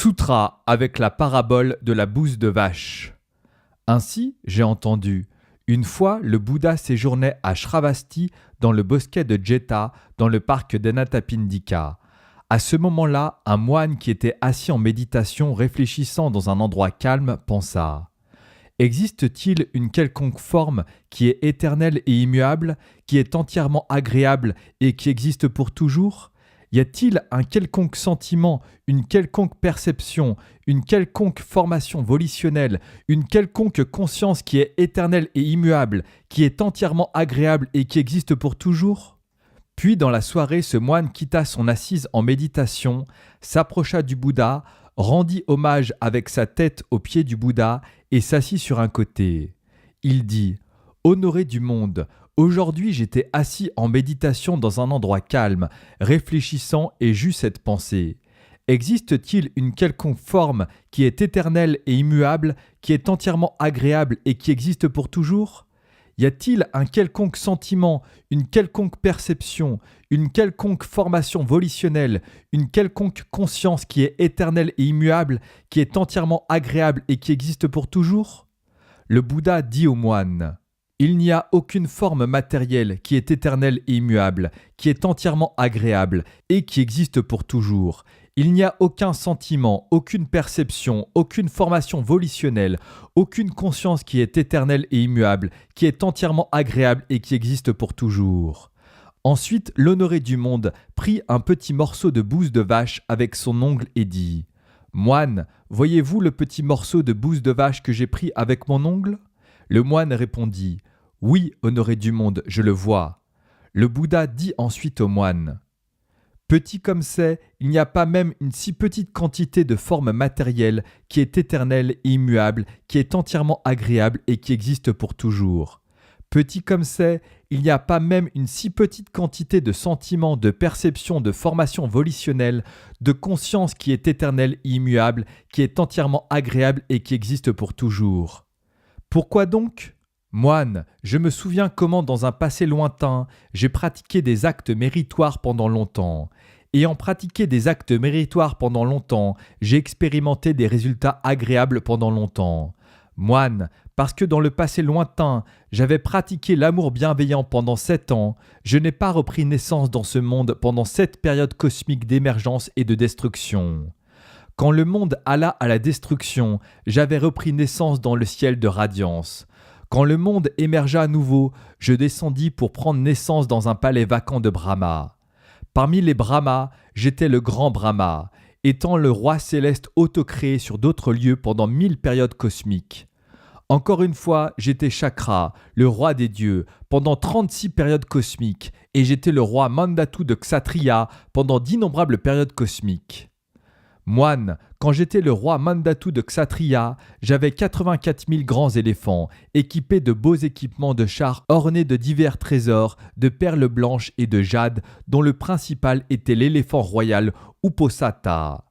Sutra avec la parabole de la bouse de vache. Ainsi, j'ai entendu, une fois le Bouddha séjournait à Shravasti dans le bosquet de Jeta, dans le parc d'Anathapindika. À ce moment-là, un moine qui était assis en méditation réfléchissant dans un endroit calme pensa « Existe-t-il une quelconque forme qui est éternelle et immuable, qui est entièrement agréable et qui existe pour toujours ? Y a-t-il un quelconque sentiment, une quelconque perception, une quelconque formation volitionnelle, une quelconque conscience qui est éternelle et immuable, qui est entièrement agréable et qui existe pour toujours ?» Puis dans la soirée, ce moine quitta son assise en méditation, s'approcha du Bouddha, rendit hommage avec sa tête aux pieds du Bouddha et s'assit sur un côté. Il dit « Honoré du monde, aujourd'hui j'étais assis en méditation dans un endroit calme, réfléchissant et j'eus cette pensée. Existe-t-il une quelconque forme qui est éternelle et immuable, qui est entièrement agréable et qui existe pour toujours ? Y a-t-il un quelconque sentiment, une quelconque perception, une quelconque formation volitionnelle, une quelconque conscience qui est éternelle et immuable, qui est entièrement agréable et qui existe pour toujours ? » Le Bouddha dit au moine « Il n'y a aucune forme matérielle qui est éternelle et immuable, qui est entièrement agréable et qui existe pour toujours. Il n'y a aucun sentiment, aucune perception, aucune formation volitionnelle, aucune conscience qui est éternelle et immuable, qui est entièrement agréable et qui existe pour toujours. » Ensuite, l'honoré du monde prit un petit morceau de bouse de vache avec son ongle et dit « Moine, voyez-vous le petit morceau de bouse de vache que j'ai pris avec mon ongle ?» Le moine répondit « Oui, honoré du monde, je le vois. » Le Bouddha dit ensuite au moine « Petit comme c'est, il n'y a pas même une si petite quantité de forme matérielle qui est éternelle et immuable, qui est entièrement agréable et qui existe pour toujours. Petit comme c'est, il n'y a pas même une si petite quantité de sentiments, de perceptions, de formations volitionnelles, de conscience qui est éternelle et immuable, qui est entièrement agréable et qui existe pour toujours. Pourquoi donc ? Moine, je me souviens comment dans un passé lointain, j'ai pratiqué des actes méritoires pendant longtemps. Ayant pratiqué des actes méritoires pendant longtemps, j'ai expérimenté des résultats agréables pendant longtemps. Moine, parce que dans le passé lointain, j'avais pratiqué l'amour bienveillant pendant 7 ans, je n'ai pas repris naissance dans ce monde pendant cette période cosmique d'émergence et de destruction. Quand le monde alla à la destruction, j'avais repris naissance dans le ciel de radiance. Quand le monde émergea à nouveau, je descendis pour prendre naissance dans un palais vacant de Brahma. Parmi les Brahmas, j'étais le grand Brahma, étant le roi céleste autocréé sur d'autres lieux pendant 1000 périodes cosmiques. Encore une fois, j'étais Chakra, le roi des dieux, pendant 36 périodes cosmiques, et j'étais le roi Mandatu de Kshatriya pendant d'innombrables périodes cosmiques. Moine, quand j'étais le roi Mandatu de Kshatriya, j'avais 84 000 grands éléphants, équipés de beaux équipements de chars ornés de divers trésors, de perles blanches et de jade, dont le principal était l'éléphant royal Uposatha.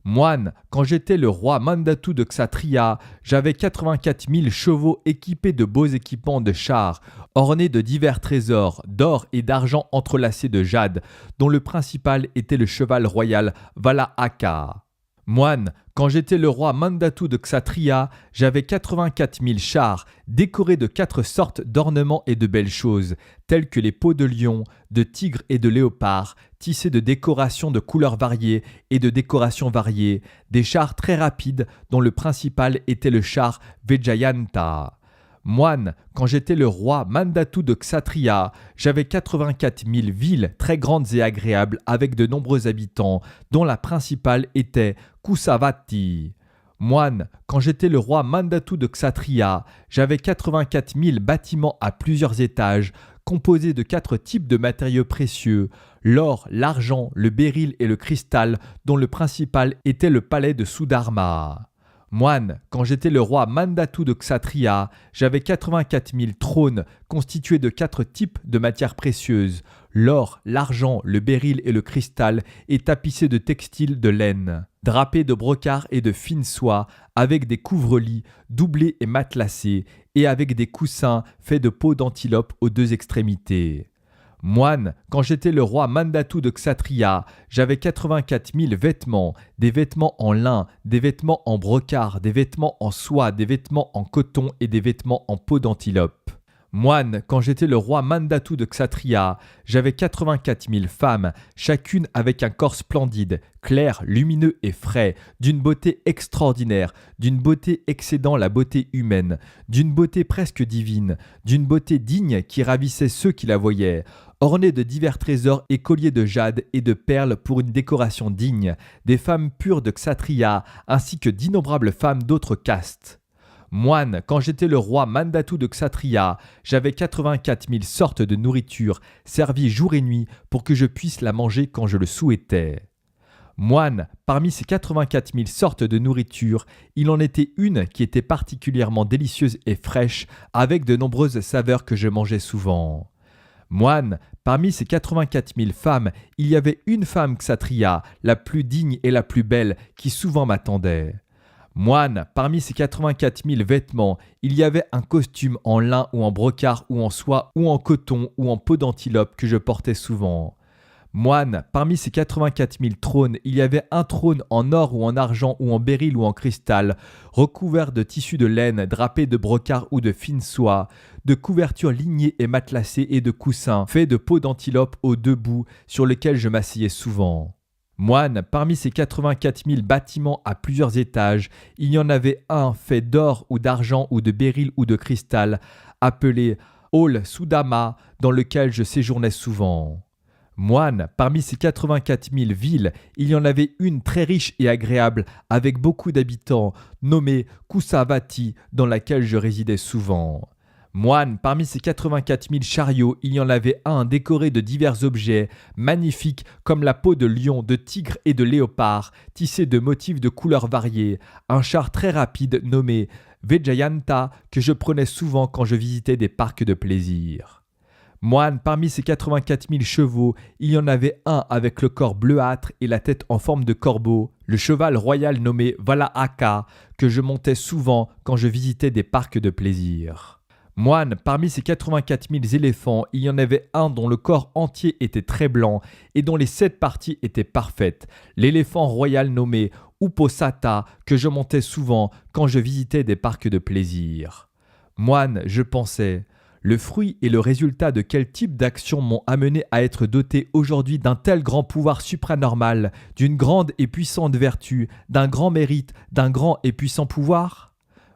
Moine, quand j'étais le roi Mandatu de Kshatriya, j'avais 84 000 chevaux équipés de beaux équipements de chars, ornés de divers trésors, d'or et d'argent entrelacés de jade, dont le principal était le cheval royal Valahaka. Moine, quand j'étais le roi Mandatu de Kshatriya, j'avais 84 000 chars, décorés de 4 sortes d'ornements et de belles choses, telles que les peaux de lion, de tigre et de léopard, tissés de décorations de couleurs variées et de décorations variées, des chars très rapides dont le principal était le char Vejayanta. Moine, quand j'étais le roi Mandatu de Kshatriya, j'avais 84 000 villes très grandes et agréables avec de nombreux habitants, dont la principale était Kusavati. Moine, quand j'étais le roi Mandatu de Kshatriya, j'avais 84 000 bâtiments à plusieurs étages, composés de 4 types de matériaux précieux, l'or, l'argent, le béryl et le cristal, dont le principal était le palais de Sudharma. Moine, quand j'étais le roi Mandatu de Kshatriya, j'avais 84 000 trônes constitués de 4 types de matières précieuses, l'or, l'argent, le béryl et le cristal, et tapissés de textiles de laine, drapés de brocart et de fine soie, avec des couvre-lits doublés et matelassés, et avec des coussins faits de peau d'antilope aux 2 extrémités. Moine, quand j'étais le roi Mandatu de Kshatriya, j'avais 84 000 vêtements, des vêtements en lin, des vêtements en brocart, des vêtements en soie, des vêtements en coton et des vêtements en peau d'antilope. Moine, quand j'étais le roi Mandatu de Kshatriya, j'avais 84 000 femmes, chacune avec un corps splendide, clair, lumineux et frais, d'une beauté extraordinaire, d'une beauté excédant la beauté humaine, d'une beauté presque divine, d'une beauté digne qui ravissait ceux qui la voyaient, ornée de divers trésors et colliers de jade et de perles pour une décoration digne, des femmes pures de Kshatriya ainsi que d'innombrables femmes d'autres castes. Moine, quand j'étais le roi Mandatu de Kshatriya, j'avais 84 000 sortes de nourriture, servies jour et nuit pour que je puisse la manger quand je le souhaitais. Moine, parmi ces 84 000 sortes de nourriture, il en était une qui était particulièrement délicieuse et fraîche, avec de nombreuses saveurs que je mangeais souvent. Moine, parmi ces 84 000 femmes, il y avait une femme Kshatriya, la plus digne et la plus belle, qui souvent m'attendait. Moine, parmi ces 84 000 vêtements, il y avait un costume en lin ou en brocart ou en soie ou en coton ou en peau d'antilope que je portais souvent. Moine, parmi ces 84 000 trônes, il y avait un trône en or ou en argent ou en béryl ou en cristal, recouvert de tissus de laine, drapé de brocart ou de fine soie, de couvertures lignées et matelassées et de coussins, faits de peau d'antilope aux deux bouts, sur lesquels je m'asseyais souvent. Moine, parmi ces 84 000 bâtiments à plusieurs étages, il y en avait un fait d'or ou d'argent ou de béryl ou de cristal, appelé Hall Sudama, dans lequel je séjournais souvent. Moine, parmi ces 84 000 villes, il y en avait une très riche et agréable, avec beaucoup d'habitants, nommée Kusavati, dans laquelle je résidais souvent. Moine, parmi ces 84 000 chariots, il y en avait un décoré de divers objets, magnifiques comme la peau de lion, de tigre et de léopard, tissé de motifs de couleurs variées, un char très rapide nommé Vejayanta que je prenais souvent quand je visitais des parcs de plaisir. Moine, parmi ces 84 000 chevaux, il y en avait un avec le corps bleuâtre et la tête en forme de corbeau, le cheval royal nommé Valahaka, que je montais souvent quand je visitais des parcs de plaisir. Moine, parmi ces 84 000 éléphants, il y en avait un dont le corps entier était très blanc et dont les 7 parties étaient parfaites, l'éléphant royal nommé Uposatha, que je montais souvent quand je visitais des parcs de plaisir. Moine, je pensais, le fruit et le résultat de quel type d'action m'ont amené à être doté aujourd'hui d'un tel grand pouvoir supranormal, d'une grande et puissante vertu, d'un grand mérite, d'un grand et puissant pouvoir?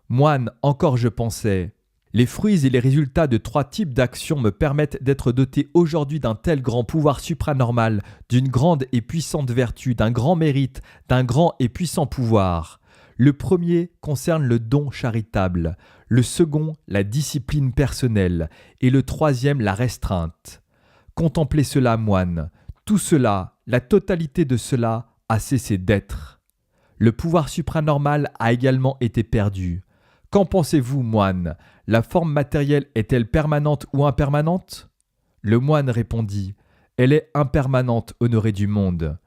Moine, encore je pensais, les fruits et les résultats de 3 types d'actions me permettent d'être doté aujourd'hui d'un tel grand pouvoir supranormal, d'une grande et puissante vertu, d'un grand mérite, d'un grand et puissant pouvoir. Le premier concerne le don charitable, le second la discipline personnelle et le troisième la restreinte. Contemplez cela, moine. Tout cela, la totalité de cela, a cessé d'être. Le pouvoir supranormal a également été perdu. Qu'en pensez-vous, moine? La forme matérielle est-elle permanente ou impermanente? Le moine répondit, elle est impermanente, honoré du monde.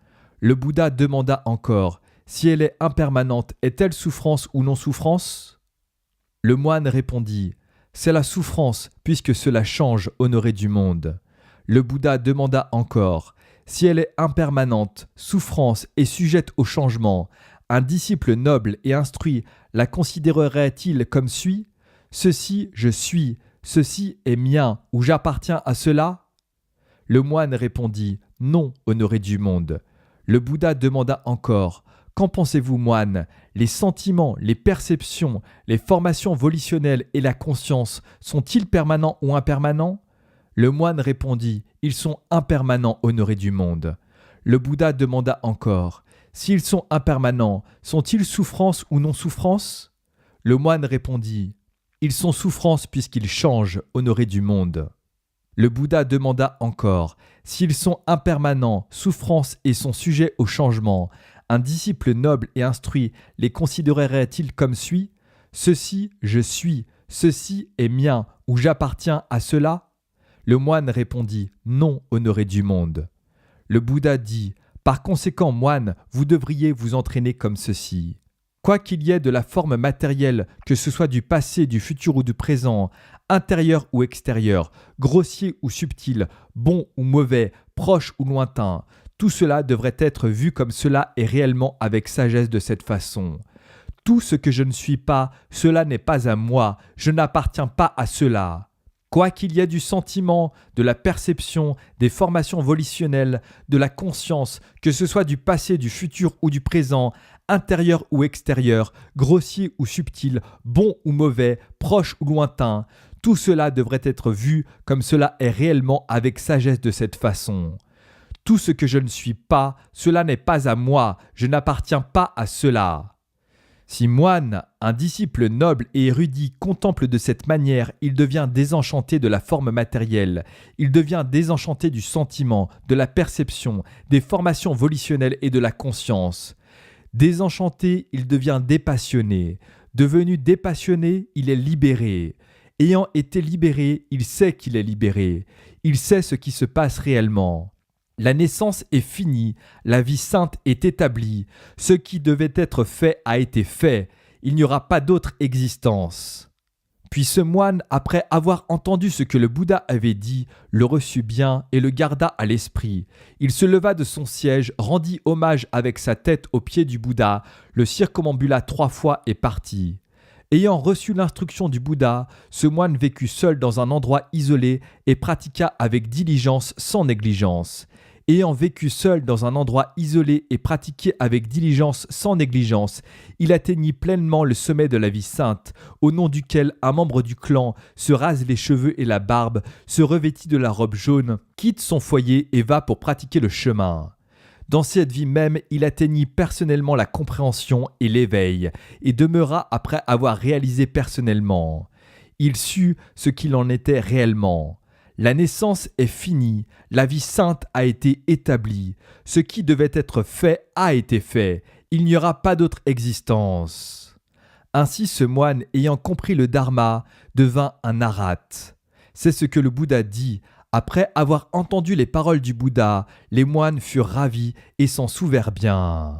Le Bouddha demanda encore, si elle est impermanente, est-elle souffrance ou non-souffrance? Le moine répondit, c'est la souffrance, puisque cela change, honoré du monde. Le Bouddha demanda encore, si elle est impermanente, souffrance et sujette au changement, un disciple noble et instruit la considérerait-il comme suit? Ceci je suis, ceci est mien, ou j'appartiens à cela? Le moine répondit, non, honoré du monde. Le Bouddha demanda encore, qu'en pensez-vous, moine? Les sentiments, les perceptions, les formations volitionnelles et la conscience sont-ils permanents ou impermanents? Le moine répondit, ils sont impermanents, honoré du monde. Le Bouddha demanda encore, s'ils sont impermanents, sont-ils souffrance ou non-souffrance? Le moine répondit, ils sont souffrance puisqu'ils changent, honoré du monde. Le Bouddha demanda encore, s'ils sont impermanents, souffrance et sont sujets au changement, un disciple noble et instruit les considérerait-il comme suit? Ceci je suis, ceci est mien, ou j'appartiens à cela? Le moine répondit, non, honoré du monde. Le Bouddha dit, par conséquent, moine, vous devriez vous entraîner comme ceci. Quoi qu'il y ait de la forme matérielle, que ce soit du passé, du futur ou du présent, intérieur ou extérieur, grossier ou subtil, bon ou mauvais, proche ou lointain, tout cela devrait être vu comme cela est réellement avec sagesse de cette façon. Tout ce que je ne suis pas, cela n'est pas à moi, je n'appartiens pas à cela. Quoi qu'il y ait du sentiment, de la perception, des formations volitionnelles, de la conscience, que ce soit du passé, du futur ou du présent, intérieur ou extérieur, grossier ou subtil, bon ou mauvais, proche ou lointain, tout cela devrait être vu comme cela est réellement avec sagesse de cette façon. Tout ce que je ne suis pas, cela n'est pas à moi, je n'appartiens pas à cela. Si moine, un disciple noble et érudit contemple de cette manière, il devient désenchanté de la forme matérielle, il devient désenchanté du sentiment, de la perception, des formations volitionnelles et de la conscience. Désenchanté, il devient dépassionné. Devenu dépassionné, il est libéré. Ayant été libéré, il sait qu'il est libéré. Il sait ce qui se passe réellement. La naissance est finie, la vie sainte est établie, ce qui devait être fait a été fait, il n'y aura pas d'autre existence. Puis ce moine, après avoir entendu ce que le Bouddha avait dit, le reçut bien et le garda à l'esprit. Il se leva de son siège, rendit hommage avec sa tête aux pieds du Bouddha, le circumambula 3 fois et partit. Ayant reçu l'instruction du Bouddha, ce moine vécut seul dans un endroit isolé et pratiqua avec diligence sans négligence. Ayant vécu seul dans un endroit isolé et pratiqué avec diligence sans négligence, il atteignit pleinement le sommet de la vie sainte, au nom duquel un membre du clan se rase les cheveux et la barbe, se revêtit de la robe jaune, quitte son foyer et va pour pratiquer le chemin. Dans cette vie même, il atteignit personnellement la compréhension et l'éveil, et demeura après avoir réalisé personnellement. Il sut ce qu'il en était réellement. La naissance est finie, la vie sainte a été établie, ce qui devait être fait a été fait, il n'y aura pas d'autre existence. Ainsi ce moine, ayant compris le dharma, devint un arhat. C'est ce que le Bouddha dit. Après avoir entendu les paroles du Bouddha, les moines furent ravis et s'en souvinrent bien.